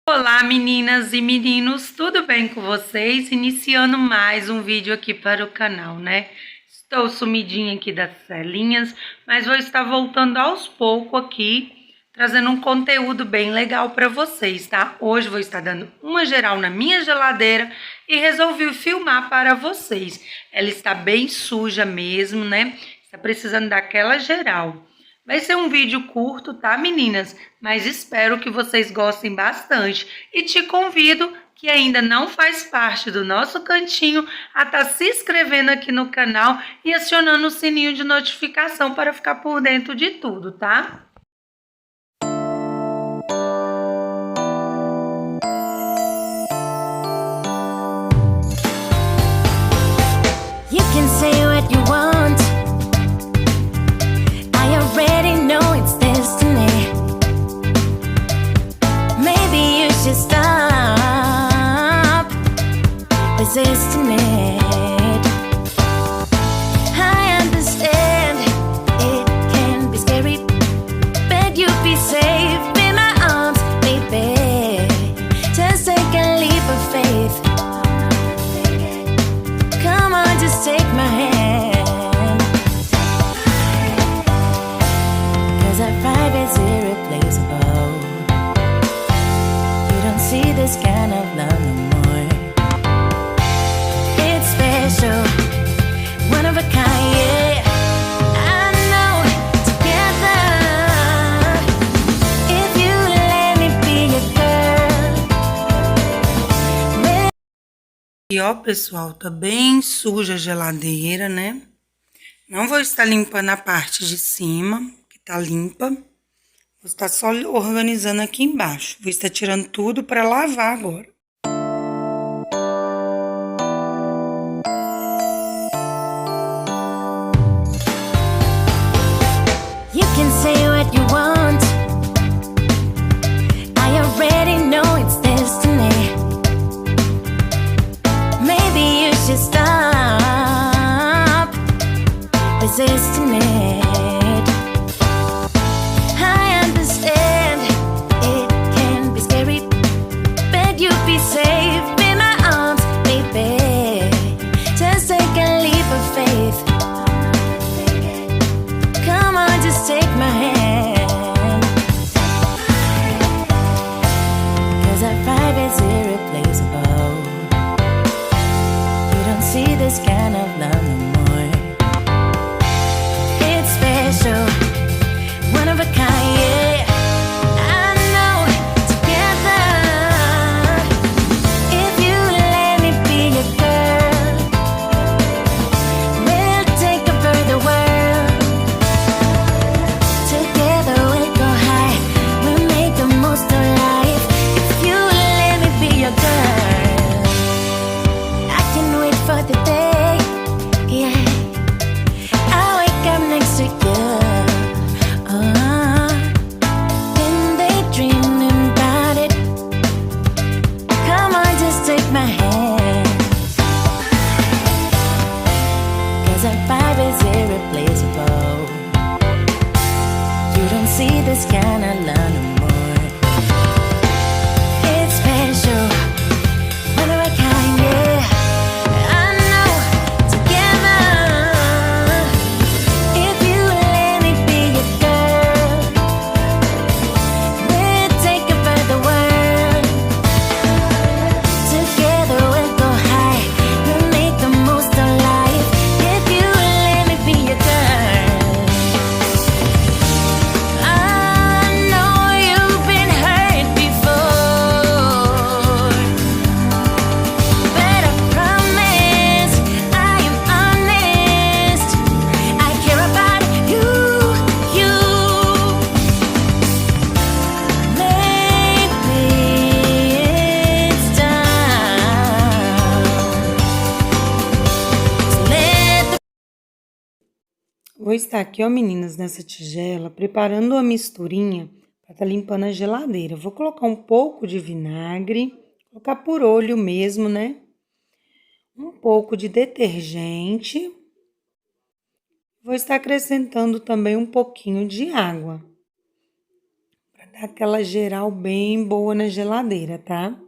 Olá meninas e meninos, tudo bem com vocês? Iniciando mais um vídeo aqui para o canal, né? Estou sumidinha aqui das telinhas, mas vou estar voltando aos poucos aqui, trazendo um conteúdo bem legal para vocês, tá? Hoje vou estar dando uma geral na minha geladeira e resolvi filmar para vocês. Ela está bem suja mesmo, né? Está precisando daquela geral. Vai ser um vídeo curto, tá, meninas? Mas espero que vocês gostem bastante. E te convido, que ainda não faz parte do nosso cantinho, a estar se inscrevendo aqui no canal e acionando o sininho de notificação para ficar por dentro de tudo, tá? You can say what you want. I already know it's destiny. Maybe you should stop resisting it. I understand it can be scary, but you'll be safe in my arms, baby. Just take a leap of faith. Come on, just take my hand. 'Cause our vibe is irreplaceable. You don't see this kind of love no more. It's special, one of a kind, yeah. I know, together. If you let me be your girl. E ó, pessoal, tá bem suja a geladeira, né? Não vou estar limpando a parte de cima, que tá limpa. Vou estar só organizando aqui embaixo. Vou estar tirando tudo para lavar agora. You can say what you want. I already know it's destiny. Maybe you should stop resisting it. I understand it can be scary, but you'll be safe in my arms, baby. Just take a leap of faith. Come on, just take my hand. 'Cause our vibe is irreplaceable. You don't see this kind of love no more. It's special, one of a kind, yeah. I know, together. If you let me be your girl, we'll take over the world. Together we'll go high, we'll make the most of life. If you let me be your girl, I can wait for the day, yeah. I'll wake up next to you, and daydreaming about it. Come on, just take my hand. 'Cause our vibe is irreplaceable. You don't see this kind of love no more. It's special, one of a kind, yeah. I know, together. If you let me be your girl, we'll take over the world. Together we'll go high, we'll make the most of life. If you let me be your girl. I know you've been hurt before, but I promise I am honest. I care about you, you. Maybe it's time to let the Vou estar aqui, ó, meninas, nessa tigela, preparando uma misturinha para estar limpando a geladeira. Vou colocar um pouco de vinagre, colocar por olho mesmo, né? Um pouco de detergente. Vou estar acrescentando também um pouquinho de água, para dar aquela geral bem boa na geladeira, tá?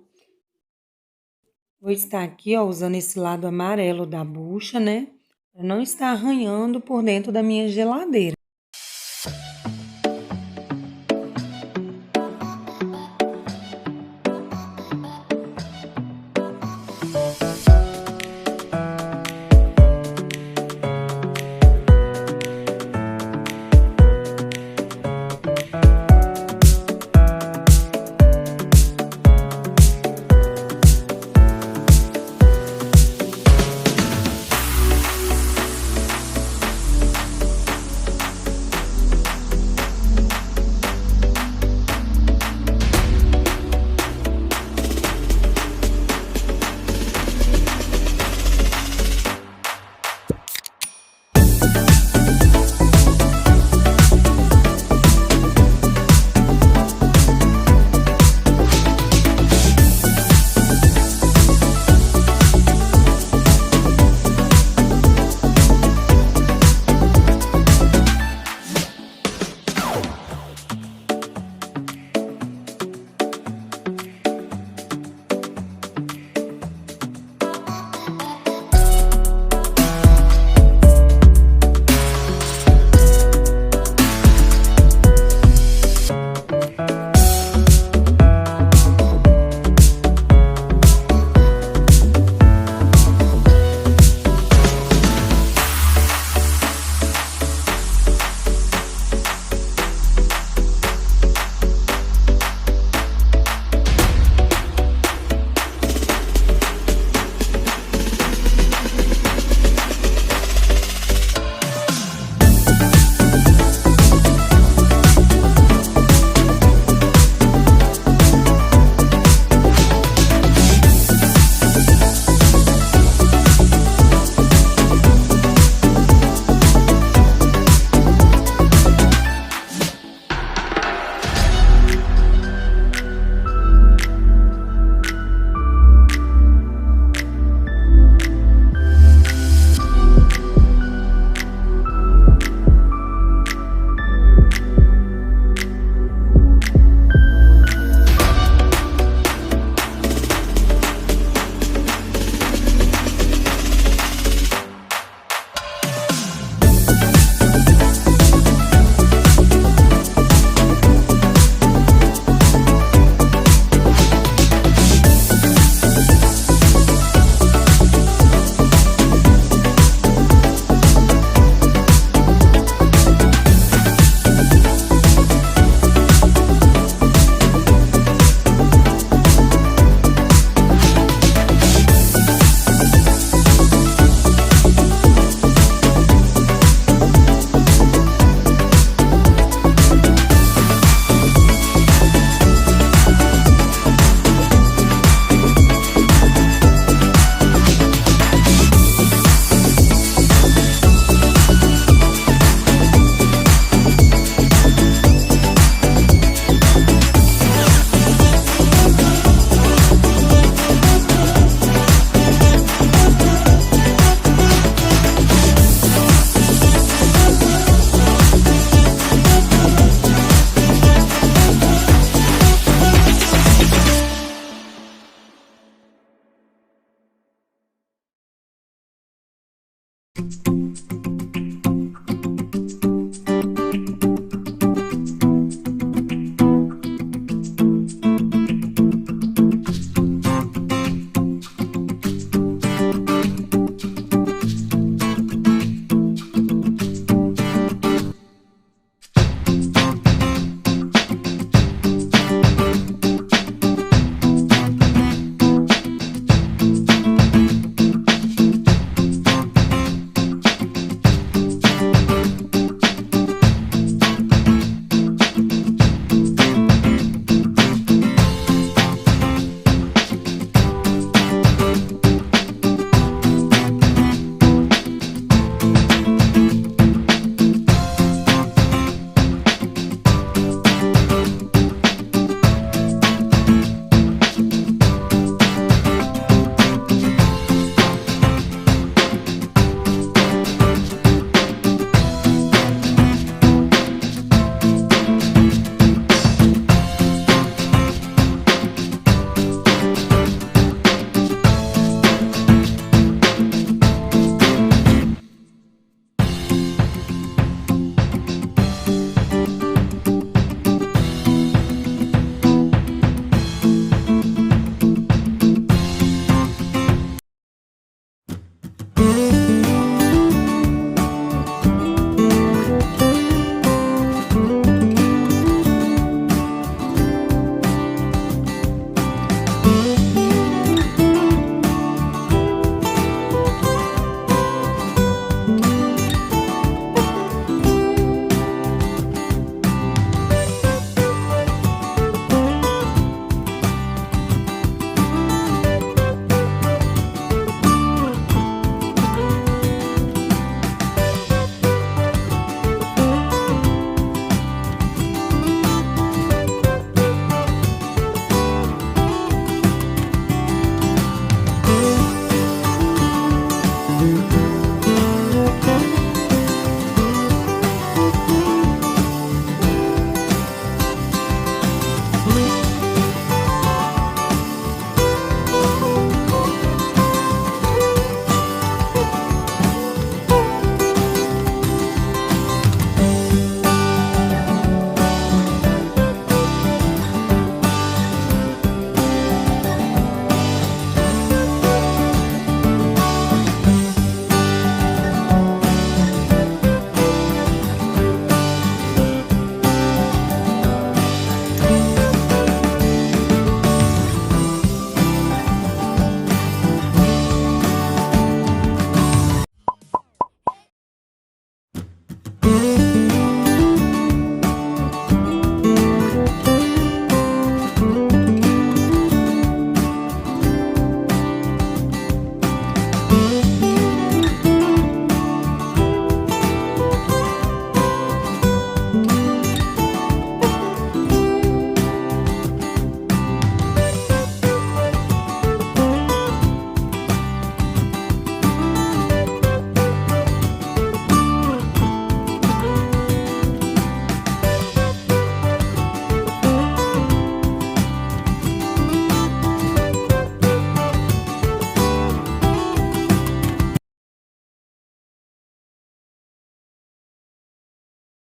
Vou estar aqui, ó, usando esse lado amarelo da bucha, né? Para não estar arranhando por dentro da minha geladeira.